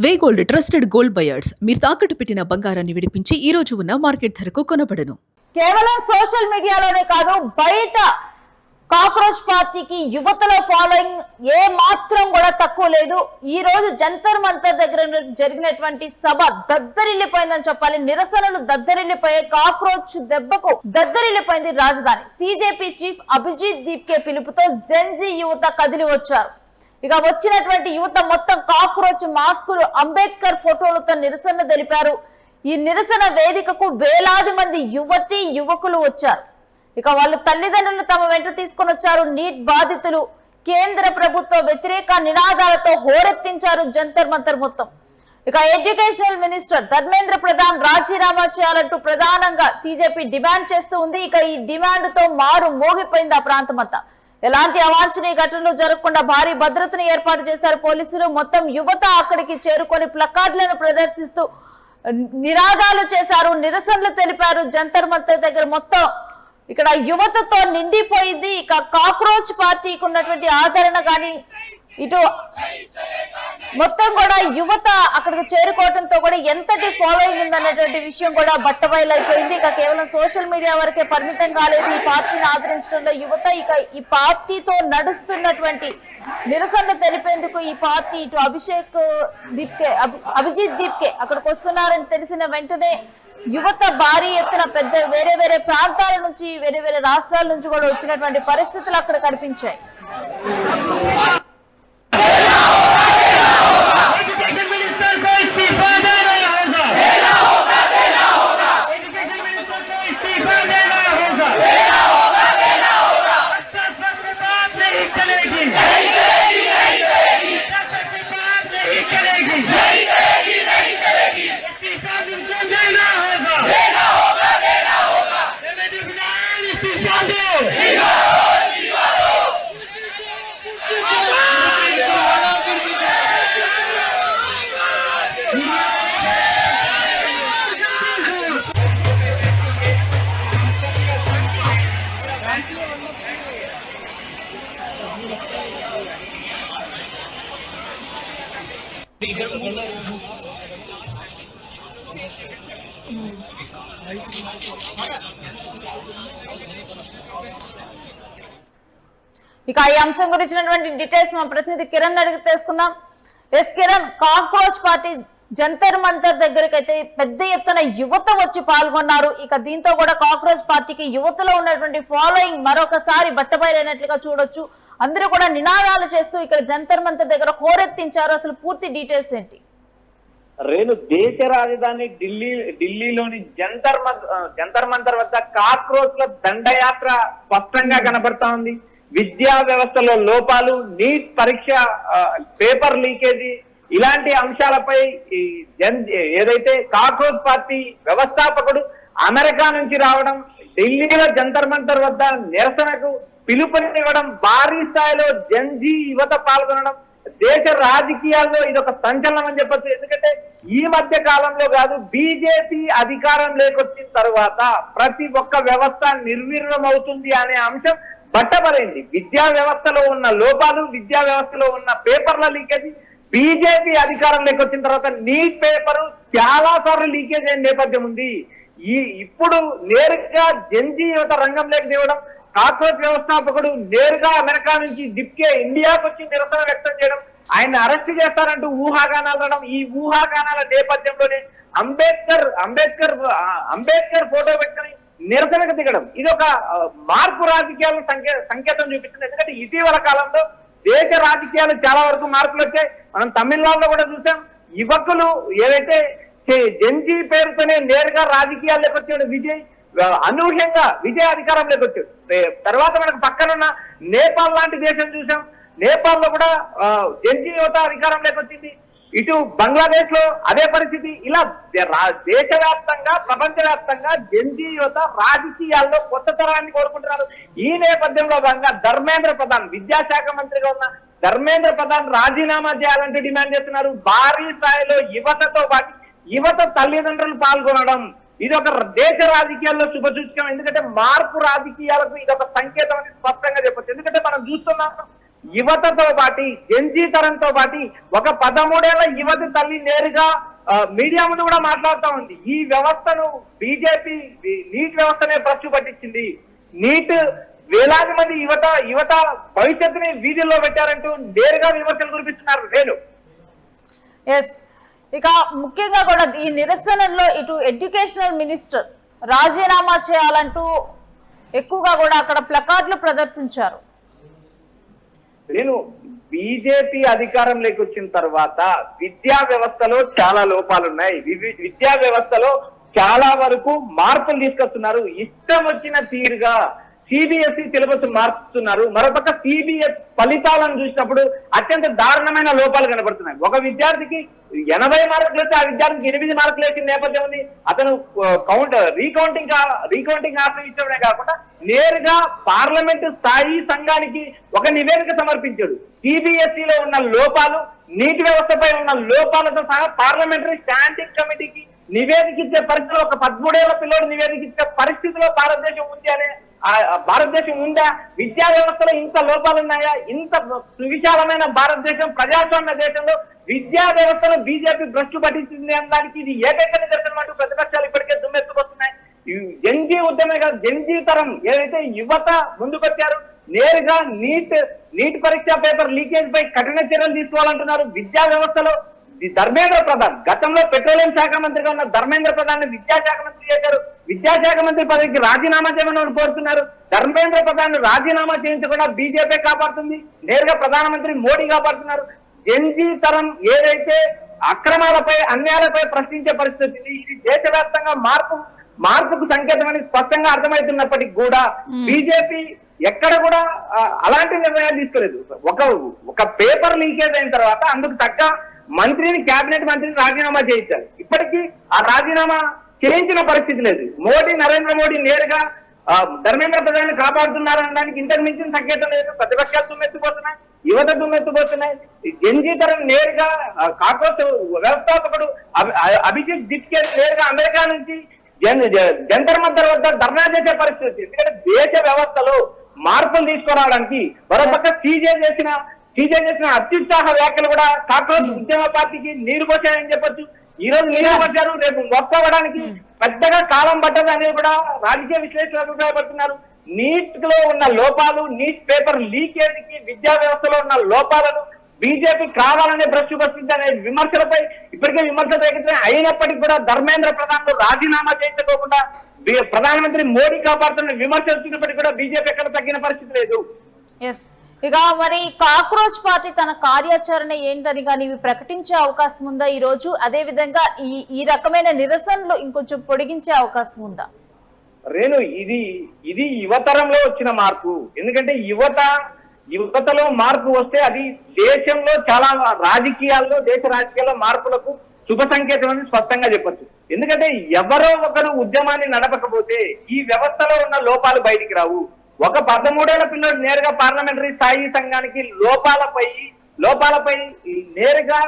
వే gold trusted gold buyers మీరు తాకట్టు పెట్టిన బంగారాన్ని విడిపించి ఈ రోజు ఉన్న మార్కెట్ ధరకు కొనబడను. కేవలం సోషల్ మీడియాలోనే కాదు, బయట కాక్రోచ్ పార్టీకి యువతలో ఫాలోయింగ్ ఏ మాత్రం కూడా తక్కువ లేదు. ఈ రోజు జంతర్ మంతర్ దగ్గర జరిగినటువంటి సభ దద్దరిల్లిపోయిందని చెప్పాలి. నిరసనలు దద్దరిల్లిపోయే, కాక్రోచ్ దెబ్బకు దద్దరిల్లిపోయింది రాజధాని. సిజేపీ చీఫ్ అభిజిత్ దీప్కే పిలుపుతో జెన్జీ యువత కదిలి వచ్చారు. ఇక వచ్చినటువంటి యువత మొత్తం కాక్రోచ్ మాస్కులు, అంబేద్కర్ ఫోటోలతో నిరసన తెలిపారు. ఈ నిరసన వేదికకు వేలాది మంది యువతి యువకులు వచ్చారు. ఇక వాళ్ళు తల్లిదండ్రులు తమ వెంట తీసుకొని వచ్చారు. నీట్ బాధితులు కేంద్ర ప్రభుత్వ వ్యతిరేక నినాదాలతో హోరెత్తించారు జంతర్ మంతర్ మొత్తం. ఇక ఎడ్యుకేషనల్ మినిస్టర్ ధర్మేంద్ర ప్రధాన్ రాజీనామా చేయాలంటూ ప్రధానంగా సిజేపీ డిమాండ్ చేస్తూ ఉంది. ఇక ఈ డిమాండ్ తో మారు మోగిపోయింది ఆ ప్రాంతం అంతా. ఎలాంటి అవాంఛనీయ ఘటనలు జరగకుండా భారీ భద్రతను ఏర్పాటు చేశారు పోలీసులు. మొత్తం యువత అక్కడికి చేరుకొని ప్లకార్డులను ప్రదర్శిస్తూ నినాదాలు చేశారు, నిరసనలు తెలిపారు. జంతర్ మంతర్ దగ్గర మొత్తం ఇక్కడ యువతతో నిండిపోయింది. ఇక కాక్రోచ్ పార్టీకి ఉన్నటువంటి ఆదరణ కానీ, ఇటు మొత్తం కూడా యువత అక్కడికి చేరుకోవడంతో కూడా ఎంతటి ఫాలోయింగ్ ఉందనేటువంటి విషయం కూడా బట్టబయలైపోయింది. ఇక కేవలం సోషల్ మీడియా వరకే పరిమితం కాలేదు ఈ పార్టీని ఆదరించడంలో యువత. ఇక ఈ పార్టీతో నడుస్తున్నటువంటి నిరసన తెలిపేందుకు ఈ పార్టీ ఇటు అభిజిత్ దీప్కే అక్కడికి వస్తున్నారని తెలిసిన వెంటనే యువత భారీ ఎత్తున వేరే వేరే ప్రాంతాల నుంచి, వేరే వేరే రాష్ట్రాల నుంచి కూడా వచ్చినటువంటి పరిస్థితులు అక్కడ కనిపించాయి. ఇక ఈ అంశం గురించినటువంటి డీటెయిల్స్ మా ప్రతినిధి కిరణ్ అడిగి తెలుసుకుందాం. Yes Kiran, cockroach party Jantar Mantar దగ్గరికి అయితే పెద్ద ఎత్తున యువత వచ్చి పాల్గొన్నారు. ఇక దీంతో కూడా కాక్రోచ్ పార్టీకి యువతలో ఉన్నటువంటి ఫాలోయింగ్ మరొకసారి బట్టబయలైనట్లుగా చూడొచ్చు. అందరూ కూడా నినాదాలు చేస్తూ ఇక్కడ జంతర్ మంతర్ దగ్గర హోరెత్తించారు. అసలు పూర్తి డీటెయిల్స్ ఏంటి? రేణు, దేశ రాజధాని ఢిల్లీలోని జంతర్ మంతర్ వద్ద కాక్రోచ్ల దండయాత్ర స్పష్టంగా కనబడతా ఉంది. విద్యా వ్యవస్థలో లోపాలు, నీట్ పరీక్ష పేపర్ లీకేజీ ఇలాంటి అంశాలపై ఏదైతే కాక్రోచ్ పార్టీ వ్యవస్థాపకుడు అమెరికా నుంచి రావడం, ఢిల్లీలో జంతర్ మంతర్ వద్ద నిరసనకు పిలుపునివ్వడం, భారీ స్థాయిలో జెన్జీ యువత పాల్గొనడం దేశ రాజకీయాల్లో ఇదొక సంచలనం అని చెప్పచ్చు. ఎందుకంటే ఈ మధ్య కాలంలో కాదు, బీజేపీ అధికారం లేకొచ్చిన తర్వాత ప్రతి ఒక్క వ్యవస్థ నిర్వీర్యం అవుతుంది అనే అంశం బట్టబరైంది. విద్యా వ్యవస్థలో ఉన్న లోపాలు, విద్యా వ్యవస్థలో ఉన్న పేపర్ల లీకేజీ, బీజేపీ అధికారం లేకొచ్చిన తర్వాత నీట్ పేపర్ చాలా సార్లు లీకేజ్ అయిన నేపథ్యం ఉంది. ఇప్పుడు నేరుగా జెన్జీ యువత రంగంలోకి దిగడం, కాక్రోచ్ వ్యవస్థాపకుడు నేరుగా అమెరికా నుంచి డిప్కే ఇండియాకు వచ్చి నిరసన వ్యక్తం చేయడం, ఆయన అరెస్ట్ చేస్తారంటూ ఊహాగానాలు రావడం, ఈ ఊహాగానాల నేపథ్యంలోనే అంబేద్కర్ ఫోటో పెట్టుకుని నిరసనకు దిగడం, ఇది ఒక మార్పు రాజకీయాలను సంకేతం చూపిస్తుంది. ఎందుకంటే ఇటీవల కాలంలో దేశ రాజకీయాలు చాలా వరకు మార్పులు వచ్చాయి. మనం తమిళనాడులో కూడా చూసాం. యువకులు ఏదైతే జెన్జీ పేరుతోనే నేరుగా రాజకీయాల్లోకి వచ్చాడు విజయ్, అనూహ్యంగా విజయ్ అధికారంలోకి వచ్చాడు. తర్వాత మనకు పక్కనున్న నేపాల్ లాంటి దేశం చూసాం. నేపాల్ లో కూడా జెన్జీ యువత అధికారంలోకి వచ్చింది. ఇటు బంగ్లాదేశ్ లో అదే పరిస్థితి. ఇలా దేశవ్యాప్తంగా, ప్రపంచవ్యాప్తంగా జెన్జీ యువత రాజకీయాల్లో కొత్త తరాన్ని కోరుకుంటున్నారు. ఈ నేపథ్యంలో భాగంగా ధర్మేంద్ర ప్రధాన్, విద్యాశాఖ మంత్రిగా ఉన్న ధర్మేంద్ర ప్రధాన్ రాజీనామా చేయాలంటూ డిమాండ్ చేస్తున్నారు. భారీ స్థాయిలో యువతతో పాటు యువత తల్లిదండ్రులు పాల్గొనడం ఇది ఒక దేశ రాజకీయాల్లో శుభసూచకం. ఎందుకంటే మార్పు రాజకీయాలకు ఇది ఒక సంకేతం అని స్పష్టంగా చెప్పొచ్చు. ఎందుకంటే మనం చూస్తున్నాం యువతతో పాటి జెన్జీ తరంతో పాటి ఒక 13 ఏళ్ల యువతి తల్లి నేరుగా మీడియా ముందు కూడా మాట్లాడుతూ ఉంది. ఈ వ్యవస్థను బీజేపీ నీట్ వ్యవస్థనే భ్రష్టు పట్టించింది. నీట్ వేలాది మంది యువత భవిష్యత్తుని వీధుల్లో పెట్టారంటూ నేరుగా విమర్శలు కురిపిస్తున్నారు. నేను ఎస్, ఇక ముఖ్యంగా కూడా ఈ నిరసనలో ఇటు ఎడ్యుకేషనల్ మినిస్టర్ రాజీనామా చేయాలంటూ ఎక్కువగా కూడా అక్కడ ప్లకార్డులు ప్రదర్శించారు. నేను బీజేపీ అధికారంలోకి వచ్చిన తర్వాత విద్యా వ్యవస్థలో చాలా లోపాలున్నాయి. విద్యా వ్యవస్థలో చాలా వరకు మార్పులు తీసుకొస్తున్నారు. ఇష్టం వచ్చిన తీరుగా సిబిఎస్ఈ సిలబస్ మార్చుతున్నారు. మరోపక్క సిబిఎస్ ఫలితాలను చూసినప్పుడు అత్యంత దారుణమైన లోపాలు కనబడుతున్నాయి. ఒక విద్యార్థికి 80 మార్కులు వస్తే ఆ విద్యార్థికి 8 మార్కులు వేసిన నేపథ్యం ఉంది. అతను రీకౌంటింగ్ ఆశ్రయించడమే కాకుండా నేరుగా పార్లమెంటు స్థాయి సంఘానికి ఒక నివేదిక సమర్పించాడు. సిబిఎస్ఈలో ఉన్న లోపాలు, నీటి వ్యవస్థపై ఉన్న లోపాలతో సహా పార్లమెంటరీ స్టాండింగ్ కమిటీకి నివేదిక ఇచ్చే పరిస్థితిలో ఒక 13 ఏళ్ల పిల్లోడు నివేదిక ఇచ్చే పరిస్థితిలో భారతదేశం ఉందా? విద్యా వ్యవస్థలో ఇంత లోపాలు ఉన్నాయా? ఇంత సువిశాలమైన భారతదేశం ప్రజాస్వామ్య దేశంలో విద్యా వ్యవస్థలో బీజేపీ భ్రష్టు పట్టించింది అనడానికి ఇది ఏకైక నిదర్శనం అంటూ ప్రతిపక్షాలు ఇప్పటికే దుమ్మెత్తుకొస్తున్నాయి. జెన్జీ ఉద్యమే కాదు, జెన్జీ తరం ఏదైతే యువత ముందుకొచ్చారు, నేరుగా నీట్ పరీక్ష పేపర్ లీకేజ్ పై కఠిన చర్యలు తీసుకోవాలంటున్నారు. విద్యా వ్యవస్థలో ధర్మేంద్ర ప్రధాన్ గతంలో పెట్రోలియం శాఖ మంత్రిగా ఉన్న ధర్మేంద్ర ప్రధాన్ విద్యాశాఖ మంత్రి చేశారు. విద్యాశాఖ మంత్రి పదవికి రాజీనామా చేయమని కోరుతున్నారు. ధర్మేంద్ర ప్రధాన్ రాజీనామా చేయించకుండా బీజేపీ కాపాడుతుంది, నేరుగా ప్రధానమంత్రి మోడీ కాపాడుతున్నారు. జెన్జీ తరం ఏదైతే అక్రమాలపై అన్యాయాలపై ప్రశ్నించే పరిస్థితి, ఇది దేశవ్యాప్తంగా మార్పుకు సంకేతమని స్పష్టంగా అర్థమవుతున్నప్పటికీ కూడా బీజేపీ ఎక్కడ కూడా అలాంటి నిర్ణయాలు తీసుకోలేదు. ఒక పేపర్ లీకేజ్ అయిన తర్వాత అందుకు తగ్గ మంత్రిని, కేబినెట్ మంత్రిని రాజీనామా చేయించారు. ఇప్పటికీ ఆ రాజీనామా చేయించిన పరిస్థితి లేదు. నరేంద్ర మోడీ నేరుగా ధర్మేంద్ర ప్రధాని కాపాడుతున్నారనడానికి ఇంతకు మించిన సంకేతం లేదు. ప్రతిపక్షాలు దుమ్మెత్తిపోతున్నాయి, యువత దుమ్మెత్తిపోతున్నాయి. జెన్జీ తరం నేరుగా కాక్రోచ్ వ్యవస్థాపకుడు అభిజిత్ జిట్కే నేరుగా అమెరికా నుంచి జంతర్ మంతర్ వద్ద ధర్నా చేసే పరిస్థితి. ఎందుకంటే దేశ వ్యవస్థలో మార్పులు తీసుకురావడానికి మరోపక్క సీజే చేసిన అత్యుత్సాహ వ్యాఖ్యలు కూడా కాక్రోచ్ ఉద్యమ పార్టీకి నీరు పోసాయని చెప్పొచ్చు. ఈ రోజు నీరు పోసారు, రేపు మొక్కవడానికి పెద్దగా కాలం పట్టదు అనేది కూడా రాజకీయ విశ్లేషకులు అభిప్రాయపడుతున్నారు. నీట్ లో ఉన్న లోపాలు, నీట్ పేపర్ లీకేజీకి విద్యా వ్యవస్థలో ఉన్న లోపాలను బీజేపీ కావాలనే భ్రష్టు పట్టింది అనే విమర్శలపై ఇప్పటికే విమర్శలు రేకెత్తాయి. అయినప్పటికీ కూడా ధర్మేంద్ర ప్రధాన్ రాజీనామా చేయించుకోకుండా ప్రధానమంత్రి మోడీ కాపాడుతున్న విమర్శలు వచ్చినప్పటికీ కూడా బీజేపీ ఎక్కడ తగ్గిన పరిస్థితి లేదు. ఎస్, ఇక మరి కాక్రోచ్ పార్టీ తన కార్యాచరణ ఏంటని కానీ ఇవి ప్రకటించే అవకాశం ఉందా ఈ రోజు? అదే విధంగా ఈ రకమైన నిరసనలు ఇంకొంచెం పొడిగించే అవకాశం ఉందా? రేణు, ఇది యువతరంలో వచ్చిన మార్పు. ఎందుకంటే యువతలో మార్పు వస్తే అది దేశంలో చాలా దేశ రాజకీయాల్లో మార్పులకు శుభ సంకేతం అని స్పష్టంగా చెప్పొచ్చు. ఎందుకంటే ఎవరో ఒకరు ఉద్యమాన్ని నడపకపోతే ఈ వ్యవస్థలో ఉన్న లోపాలు బయటికి రావు. ఒక 13 ఏళ్ల పిల్లడు నేరుగా పార్లమెంటరీ స్థాయి సంఘానికి లోపాలపై నేరుగా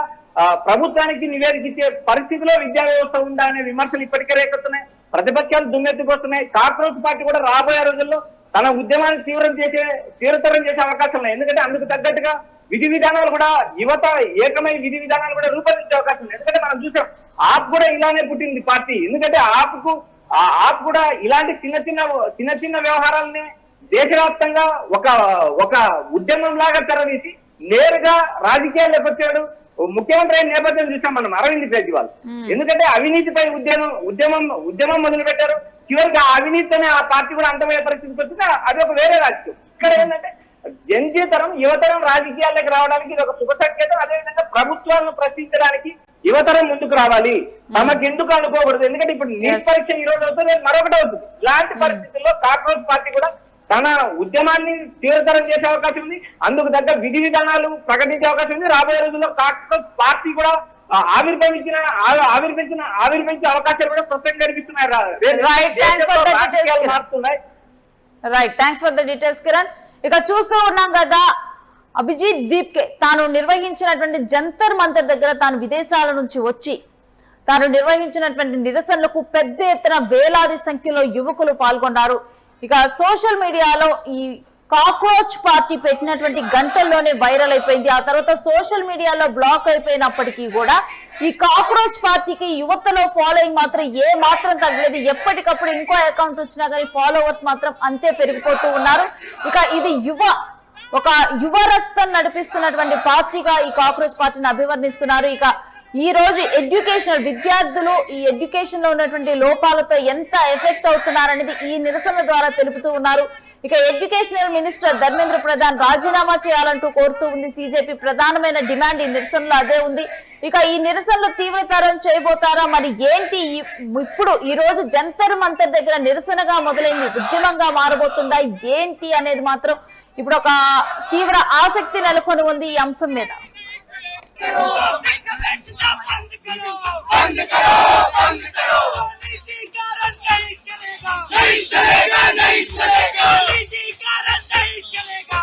ప్రభుత్వానికి నివేదిక ఇచ్చే పరిస్థితిలో విద్యా వ్యవస్థ ఉందా అనే విమర్శలు ఇప్పటికే రేకెత్తున్నాయి. ప్రతిపక్షాలు దుమ్మెత్తుకొస్తున్నాయి. కాక్రోచ్ పార్టీ కూడా రాబోయే రోజుల్లో తన ఉద్యమాన్ని తీవ్రతరం చేసే అవకాశం ఉన్నాయి. ఎందుకంటే అందుకు తగ్గట్టుగా విధి విధానాలు కూడా యువత ఏకమై విధి విధానాలు కూడా రూపొందించే అవకాశం ఉంది. ఎందుకంటే మనం చూసాం ఆప్ కూడా ఇలానే పుట్టింది పార్టీ. ఎందుకంటే ఆప్ కూడా ఇలాంటి చిన్న చిన్న వ్యవహారాలనే దేశవ్యాప్తంగా ఒక ఉద్యమం లాగా తెరదీసి నేరుగా రాజకీయాల్లోకి వచ్చాడు. ముఖ్యమంత్రి అయిన నేపథ్యం చూసాం మనం అరవింద్ కేజ్రీవాల్. ఎందుకంటే అవినీతిపై ఉద్యమం మొదలు పెట్టారు. చివరికి ఆ అవినీతితోనే ఆ పార్టీ కూడా అంతమయ్యే పరిస్థితికి వచ్చింది. అది ఒక వేరే రాజకీయం. ఇక్కడ ఏంటంటే జెన్జీ తరం యువతరం రాజకీయాల్లోకి రావడానికి ఇది ఒక శుభ సంకేతం. అదేవిధంగా ప్రభుత్వాలను ప్రశ్నించడానికి యువతరం ముందుకు రావాలి, తమకు ఎందుకు అనుకోకూడదు. ఎందుకంటే ఇప్పుడు నీట్ పరీక్ష ఈ రోజు అవుతుంది, మరొకటి అవుతుంది. ఇలాంటి పరిస్థితుల్లో కాక్రోచ్ పార్టీ కూడా తన ఉద్యమాన్ని తీవ్రతరం చేసే అవకాశం ఉంది. అందుకు తగ్గ విధి విధానాలు ప్రకటించే అవకాశం ఉంది. రాబోయే రోజుల్లో కాక్రోచ్ పార్టీ కూడా ఆవిర్భవించే అవకాశాలు కూడా స్పష్టంగా కనిపిస్తున్నాయి. Right, thanks for the details Kiran. ఇక చూస్తూ ఉన్నాం కదా, అభిజిత్ దీప్కే తాను నిర్వహించినటువంటి జంతర్ మంతర్ దగ్గర తాను విదేశాల నుంచి వచ్చి తాను నిర్వహించినటువంటి నిరసనలకు పెద్ద ఎత్తున వేలాది సంఖ్యలో యువకులు పాల్గొన్నారు. ఇక సోషల్ మీడియాలో ఈ కాక్రోచ్ పార్టీ పెట్టినటువంటి గంటల్లోనే వైరల్ అయిపోయింది. ఆ తర్వాత సోషల్ మీడియాలో బ్లాక్ అయిపోయినప్పటికీ కూడా ఈ కాక్రోచ్ పార్టీకి యువతలో ఫాలోయింగ్ మాత్రం ఏ మాత్రం తగ్గలేదు. ఎప్పటికప్పుడు ఇంకో అకౌంట్ వచ్చినా కానీ ఫాలోవర్స్ మాత్రం అంతే పెరిగిపోతూ ఉన్నారు. ఇక ఇది యువ రక్తం నడిపిస్తున్నటువంటి పార్టీగా ఈ కాక్రోచ్ పార్టీని అభివర్ణిస్తున్నారు. ఇక ఈ రోజు ఎడ్యుకేషనల్ విద్యార్థులు ఈ ఎడ్యుకేషన్ లో ఉన్నటువంటి లోపాలతో ఎంత ఎఫెక్ట్ అవుతున్నారనేది ఈ నిరసన ద్వారా తెలుపుతూ ఉన్నారు. ఇక ఎడ్యుకేషనల్ మినిస్టర్ ధర్మేంద్ర ప్రధాన్ రాజీనామా చేయాలంటూ కోరుతూ ఉంది సిజేపీ. ప్రధానమైన డిమాండ్ ఈ నిరసనలో అదే ఉంది. ఇక ఈ నిరసనలో తీవ్రతరం చేయబోతారా మరి ఏంటి? ఇప్పుడు ఈ రోజు జంతర్ మంతర్ దగ్గర నిరసనగా మొదలైంది, ఉద్యమంగా మారబోతుందా ఏంటి అనేది మాత్రం ఇప్పుడు ఒక తీవ్ర ఆసక్తి నెలకొని ఉంది ఈ అంశం మీద. बंद करो नहीं चलेगा नहीं चलेगा नहीं चलेगा